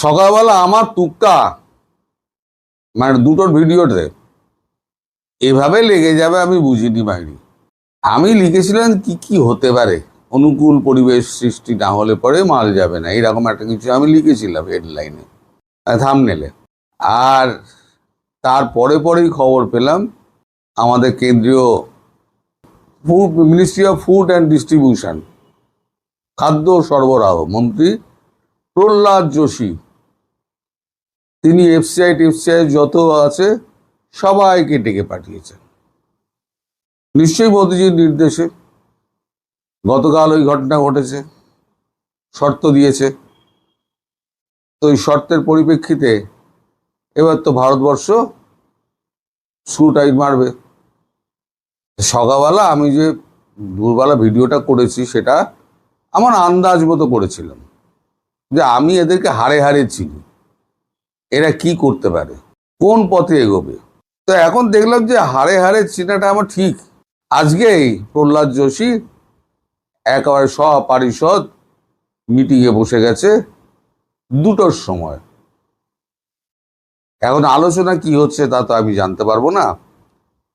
সকালবেলা আমার তুক্কা মানে দুটোর ভিডিওতে এভাবে লেগে যাবে আমি বুঝিনি বাইরে। আমি লিখেছিলাম কি কি হতে পারে, অনুকূল পরিবেশ সৃষ্টি না হলে পরে মাল যাবে না, এরকম একটা কিছু আমি লিখেছিলাম হেডলাইনে, থাম্বনেলে। আর তার পরেই খবর পেলাম আমাদের কেন্দ্রীয় ministry of food and distribution, খাদ্য সরবরাহ মন্ত্রী প্রহ্লাদ যোশী, তিনি এফসিআই যত আছে সবাইকে ডেকে পাঠিয়েছেন, নিশ্চয়ই মোদিজির নির্দেশে। গতকাল ওই ঘটনা ঘটেছে, শর্ত দিয়েছে, তো ওই শর্তের পরিপ্রেক্ষিতে এবার তো ভারতবর্ষ স্ক্রুটাইট মারবে। সকালবেলা আমি যে দুপুরবেলা ভিডিওটা করেছি সেটা আমার আন্দাজ মতো করেছিলাম যে আমি এদেরকে হাড়ে হাড়ে চিনি, এরা কি করতে পারে, কোন পথে এগোবে। তো এখন দেখলাম যে হাড়ে হাড়ে চিনাটা আমার ঠিক। আজকেই প্রহ্লাদ যোশী একেবারে সপরিষদ মিটিংয়ে বসে গেছে 2টোর সময়। এখন আলোচনা কি হচ্ছে তা তো আমি জানতে পারবো না,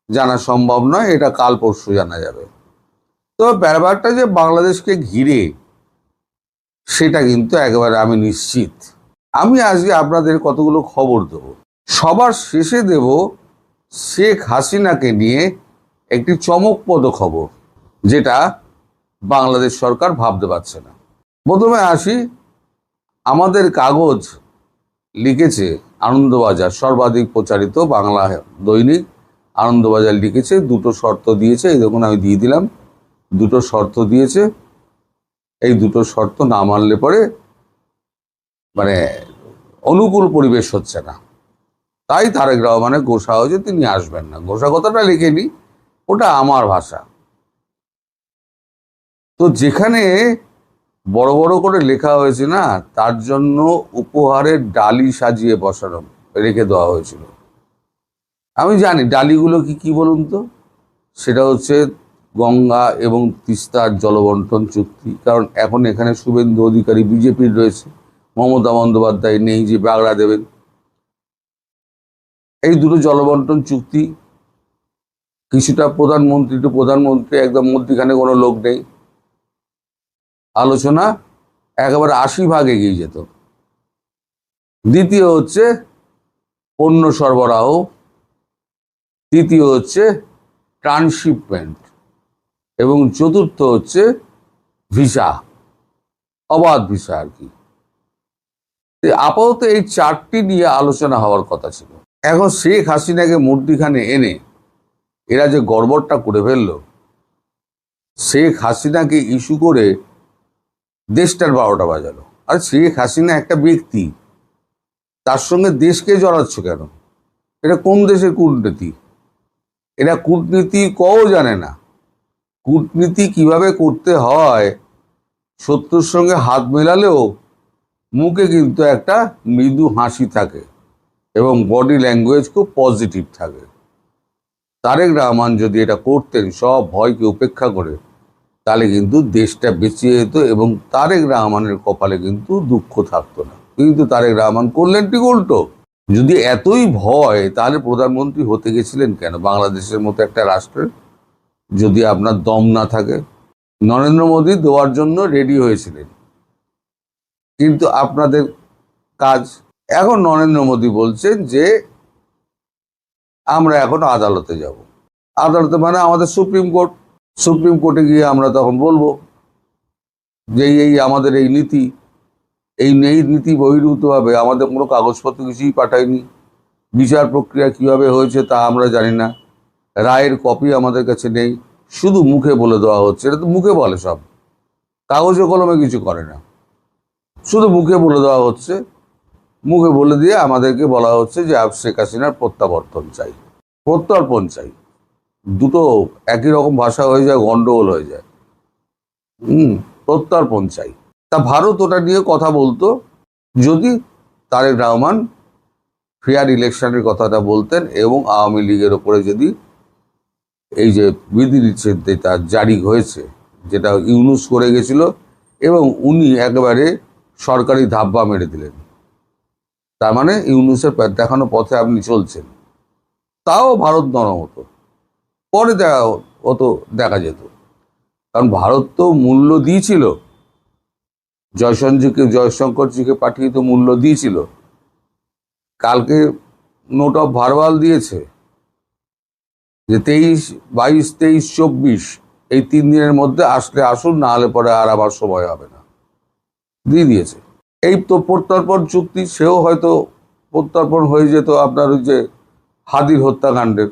জানা সম্ভব নয়, এটা কাল পরশু জানা যাবে। তো ব্যাপারটা যে বাংলাদেশকে ঘিরে সেটা কিন্তু একেবারে আমি নিশ্চিত। আমি আজকে আপনাদের কতগুলো খবর দেব, সবার শেষে দেব শেখ হাসিনাকে নিয়ে একটি চমকপ্রদ খবর, যেটা বাংলাদেশ সরকার ভাবতে পারছে না। প্রথমে আসি, আমাদের কাগজ লিখেছে, আনন্দবাজার সর্বাধিক প্রচারিত বাংলা দৈনিক আনন্দবাজার লিখেছে 2টো শর্ত দিয়েছে। এই দেখুন আমি দিয়ে দিলাম, 2টো শর্ত দিয়েছে। এই 2টো শর্ত না মানলে পরে মানে অনুকূল পরিবেশ হচ্ছে না, তাই তারেক রহমানের ঘোষা হয়েছে তিনি আসবেন না। ঘোষা কথাটা লিখেনি, ওটা আমার ভাষা। তো যেখানে বড় বড় করে লেখা হয়েছে না, তার জন্য উপহারের ডালি সাজিয়ে বসানো রেখে দেওয়া হয়েছিল। আমি জানি ডালিগুলো কি কি বলুন তো, সেটা হচ্ছে গঙ্গা এবং তিস্তার জলবন্টন চুক্তি। কারণ এখন এখানে শুভেন্দু অধিকারী বিজেপির রয়েছে, মমতা বন্দ্যোপাধ্যায় নেই যে বাগড়া দেবেন। এই 2টো জলবন্টন চুক্তি, কিছুটা প্রধানমন্ত্রী একদম মধ্যখানে কোনো লোক নেই, আলোচনা একেবারে 80 ভাগ এগিয়ে যেত। দ্বিতীয় হচ্ছে পণ্য সরবরাহ, তৃতীয় হচ্ছে ট্রান্সশিপমেন্ট, এবং চতুর্থ হচ্ছে ভিসা, অবাধ ভিসা আর কি। আপাতত এই 4টি নিয়ে আলোচনা হওয়ার কথা ছিল। এখন শেখ হাসিনাকে মধ্যখানে এনে এরা যে গড়বড়টা করে ফেললো, শেখ হাসিনাকে ইস্যু করে দেশটার 12টা বাজালো। আর শেখ হাসিনা একটা ব্যক্তি, তার সঙ্গে দেশকে জড়াচ্ছ কেন? এটা কোন দেশের কূটনীতি? এরা কূটনীতি কও জানে না। কূটনীতি কিভাবে করতে হয়, শত্রুর সঙ্গে হাত মেলালেও মুখে কিন্তু একটা মৃদু হাসি থাকে এবং বডি ল্যাঙ্গুয়েজ খুব পজিটিভ থাকে। তারেক রহমান যদি এটা করতেন সব ভয়কে উপেক্ষা করে, তাহলে কিন্তু দেশটা বেঁচে যেত এবং তারেক রহমানের কপালে কিন্তু দুঃখ থাকতো না। কিন্তু তারেক রহমান করলেন ঠিক উল্টো। যদি এতই ভয়, তাহলে প্রধানমন্ত্রী হতে গেছিলেন কেন বাংলাদেশের মতো একটা রাষ্ট্রের? যদি আপনার দম না থাকে, নরেন্দ্র মোদী দেওয়ার জন্য রেডি হয়েছিলেন, কিন্তু আপনাদের কাজ। এখন নরেন্দ্র মোদী বলছেন যে আমরা এখন আদালতে যাব। আদালতে মানে আমাদের সুপ্রিম কোর্টে গিয়ে আমরা তখন বলবো যে এই আমাদের এই নীতি বহির্ভূতভাবে আমাদের কোনো কাগজপত্র কিছুই পাঠায়নি, বিচার প্রক্রিয়া কিভাবে হয়েছে তা আমরা জানি না, রায়ের কপি আমাদের কাছে নেই, শুধু মুখে বলে দেওয়া হচ্ছে। এটা তো মুখে বলে, সব কাগজে কলমে কিছু করে না, শুধু মুখে বলে দেওয়া হচ্ছে। মুখে বলে দিয়ে আমাদেরকে বলা হচ্ছে যে শেখ হাসিনার প্রত্যাবর্তন চাই, প্রত্যর্পণ চাই। 2টো একই রকম ভাষা হয়ে যায়, গন্ডগোল হয়ে যায়। প্রত্যর্পণ চাই। তা ভারত ওটা নিয়ে কথা বলতো যদি তারেক রহমান ফেয়ার ইলেকশনের কথাটা বলতেন এবং আওয়ামী লীগের ওপরে যদি এই যে বিধিনিষেধ তার জারি হয়েছে, যেটা ইউনুস করে গেছিল এবং উনি একেবারে সরকারি ধাব্বা মেরে দিলেন, তার মানে ইউনূসের দেখানো পথে আপনি চলছেন। তাও ভারত নরম হতো, পরে দেখা যেত। কারণ ভারত তো মূল্য দিয়েছিল, জয়শঙ্করজিকে পাঠিয়ে তো মূল্য দিয়েছিল। কালকে নোট অফ ভারওয়াল দিয়েছে যে 23, 22, 23, 24 এই 3 দিনের মধ্যে আসলে আসুন, না হলে পরে আর আবার সময় হবে না, দিয়ে দিয়েছে। এই তো প্রত্যর্পণ চুক্তি, সেও হয়তো প্রত্যর্পণ হয়ে যেত আপনার ওই যে হাদির হত্যাকাণ্ডের,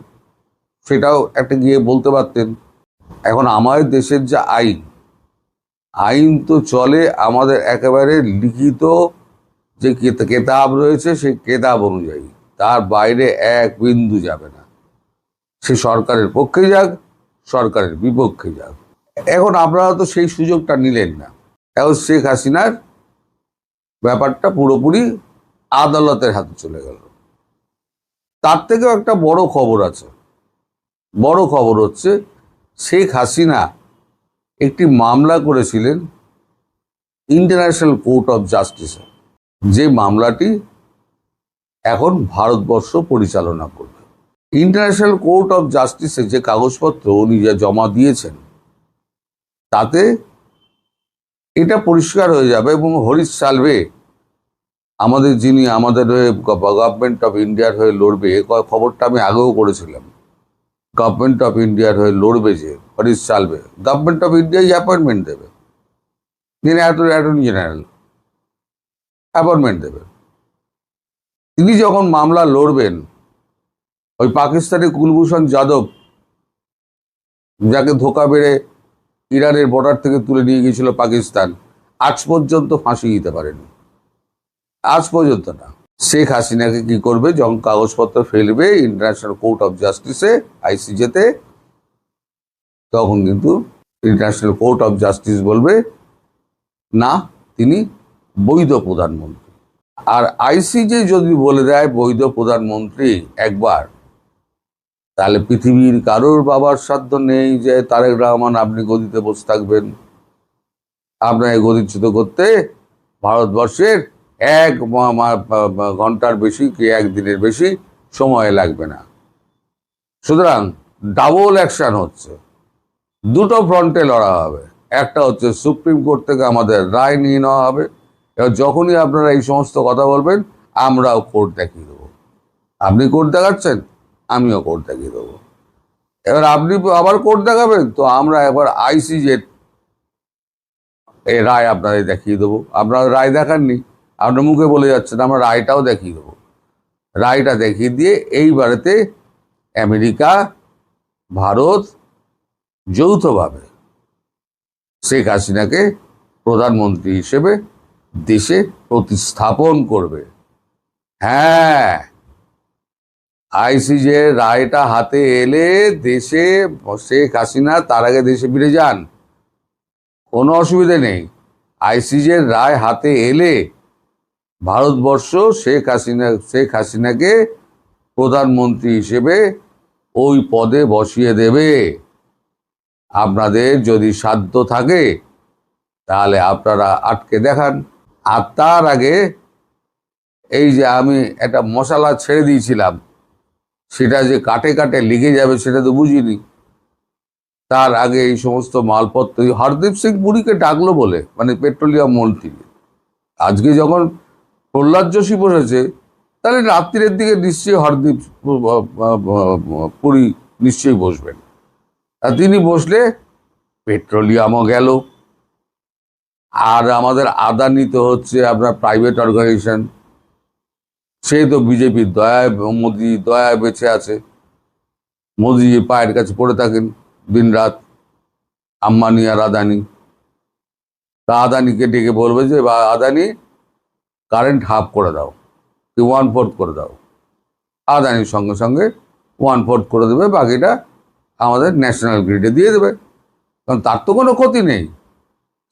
সেটাও একটা গিয়ে বলতে পারতেন। এখন আমাদের দেশের যে আইন তো চলে আমাদের একেবারে লিখিত যে কেতাব রয়েছে, সেই কেতাব অনুযায়ী, তার বাইরে এক বিন্দু যাবে না। সে সরকারের পক্ষে যাক, সরকারের বিপক্ষে যাক। এখন আপনারা তো সেই সুযোগটা নিলেন না। এখন শেখ হাসিনার ব্যাপারটা পুরোপুরি আদালতের হাতে চলে গেল। তার থেকেও একটা বড় খবর আছে। বড় খবর হচ্ছে, শেখ হাসিনা একটি মামলা করেছিলেন ইন্টারন্যাশনাল কোর্ট অফ জাস্টিসে, যে মামলাটি এখন ভারতবর্ষ পরিচালনা করবে। ইন্টারন্যাশনাল কোর্ট অফ জাস্টিসে যে কাগজপত্র উনি যা জমা দিয়েছেন, তাতে এটা পরিষ্কার হয়ে যাবে। এবং হরিশ সালভে, যিনি আমাদের হয়ে গভর্নমেন্ট অফ ইন্ডিয়ার হয়ে লড়বে, এ খবরটা আমি আগেও করেছিলাম। গভর্নমেন্ট অফ ইন্ডিয়ার হয়ে লড়বে যে হরিশ সালভে, গভর্নমেন্ট অফ ইন্ডিয়াই অ্যাপয়েন্টমেন্ট দেবে, তিনি অ্যাটর্নি জেনারেল অ্যাপয়েন্টমেন্ট দেবে। তিনি যখন মামলা লড়বেন, ওই পাকিস্তানি কুলভূষণ যাদব, যাকে ধোকা বেড়ে ইরানের বর্ডার থেকে তুলে নিয়ে গিয়েছিল পাকিস্তান, আজ পর্যন্ত ফাঁসি দিতে পারেনি, আজ পর্যন্ত না। শেখ হাসিনাকে কি করবে, যখন কাগজপত্র ফেলবে ইন্টারন্যাশনাল কোর্ট অফ জাস্টিসে, আইসিজেতে, তখন কিন্তু ইন্টারন্যাশনাল কোর্ট অফ জাস্টিস বলবে না, তিনি বৈধ প্রধানমন্ত্রী। আর আইসিজে যদি বলে দেয় বৈধ প্রধানমন্ত্রী একবার, তাহলে পৃথিবীর কারোর বাবার সাধ্য নেই যে তারেক রহমান আপনি গদিতে বসে থাকবেন। আপনাকে গদিচ্যুত করতে ভারতবর্ষের 1 ঘন্টার বেশি কি 1 দিনের বেশি সময় লাগবে না। সুতরাং ডাবল অ্যাকশন হচ্ছে, দুটো ফ্রন্টে লড়া হবে। একটা হচ্ছে সুপ্রিম কোর্ট থেকে আমাদের রায় নিয়ে নেওয়া হবে, এবার যখনই আপনারা এই সমস্ত কথা বলবেন, আমরাও কোর্ট দেখিয়ে দেবো। আপনি কোর্ট দেখাচ্ছেন, আমিও কোর্ট দেখিয়ে দেবো। এবার আপনি আবার কোর্ট দেখাবেন, তো আমরা একবার আইসিজের এই রায় আপনাদের দেখিয়ে দেবো। আপনারা রায় দেখাননি, আপনার মুখে বলে যাচ্ছেন, আমরা রায়টাও দেখিয়ে দেবো। রায়টা দেখিয়ে দিয়ে এইবারেতে আমেরিকা, ভারত যৌথভাবে শেখ হাসিনাকে প্রধানমন্ত্রী হিসেবে দেশে প্রতিস্থাপন করবে। হ্যাঁ, আইসিজের রায়টা হাতে এলে দেশে শেখ হাসিনা তার আগে দেশে ফিরে যান, কোনো অসুবিধে নেই। আইসিজের রায় হাতে এলে ভারতবর্ষ শেখ হাসিনাকে প্রধানমন্ত্রী হিসেবে ওই পদে বসিয়ে দেবে। আপনাদের যদি সাধ্য থাকে তাহলে আপনারা আটকে দেখান। আর তার আগে এই যে আমি একটা মশলা ছেড়ে দিয়েছিলাম, সেটা যে কাটে কাটে লিখে যাবে সেটা তো বুঝিনি। তার আগে এই সমস্ত মালপত্র, হরদীপ সিং পুরীকে ডাকলো বলে, মানে পেট্রোলিয়াম মন্ত্রী, আজকে যখন প্রহ্লাদ যোশী বসেছে, তাহলে রাত্রির দিকে নিশ্চয়ই হরদীপ পুরী নিশ্চয়ই বসবেন। আর তিনি বসলে পেট্রোলিয়ামও গেল। আর আমাদের আদানি তো হচ্ছে আপনার প্রাইভেট অর্গানাইজেশন, সে তো বিজেপির দয়ায়, মোদি দয়ায় বেঁচে আছে। মোদিজির পায়ের কাছে পড়ে থাকেন দিন রাত আম্বানি আর আদানি। তা আদানিকে ডেকে বলবে যে আদানি কারেন্ট হাফ করে দাও, কি 1/4 করে দাও। আদানির সঙ্গে সঙ্গে 1/4 করে দেবে, বাকিটা আমাদের ন্যাশনাল গ্রিডে দিয়ে দেবে, কারণ তার তো কোনো ক্ষতি নেই।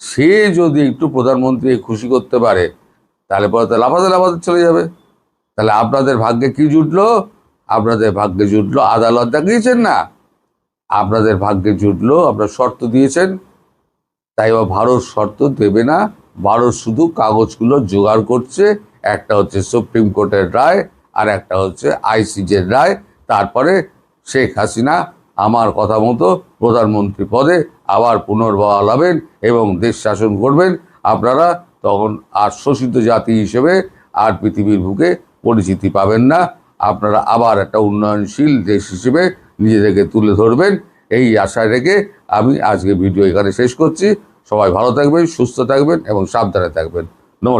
সে যদি একটু প্রধানমন্ত্রী খুশি করতে পারে, তাহলে পরে তো লাফাতে লাফাতে চলে যাবে। তাহলে আপনাদের ভাগ্যে কি জুটলো? আপনাদের ভাগ্যে জুটলো, আদালত দেখিয়েছেন না, আপনাদের ভাগ্যে জুটলো, আপনার শর্ত দিয়েছেন, তাই ভারত শর্ত দেবে না। ভারত শুধু কাগজগুলো জোগাড় করছে একটা হচ্ছে সুপ্রিম কোর্টের রায়, আর একটা হচ্ছে আইসিজের রায়। তারপরে শেখ হাসিনা আমার কথা মতো প্রধানমন্ত্রী পদে আবার পুনর্বহাল হবেন এবং দেশ শাসন করবেন। আপনারা তখন আর শোষিত জাতি হিসেবে আর পৃথিবীর বুকে পরিচিতি পাবেন না। আপনারা আবার একটা উন্নয়নশীল দেশ হিসেবে নিজেদেরকে তুলে ধরবেন, এই আশায় রেখে আমি আজকে ভিডিও এখানে শেষ করছি। সবাই ভালো থাকবেন, সুস্থ থাকবেন এবং সাবধানে থাকবেন। নমস্কার।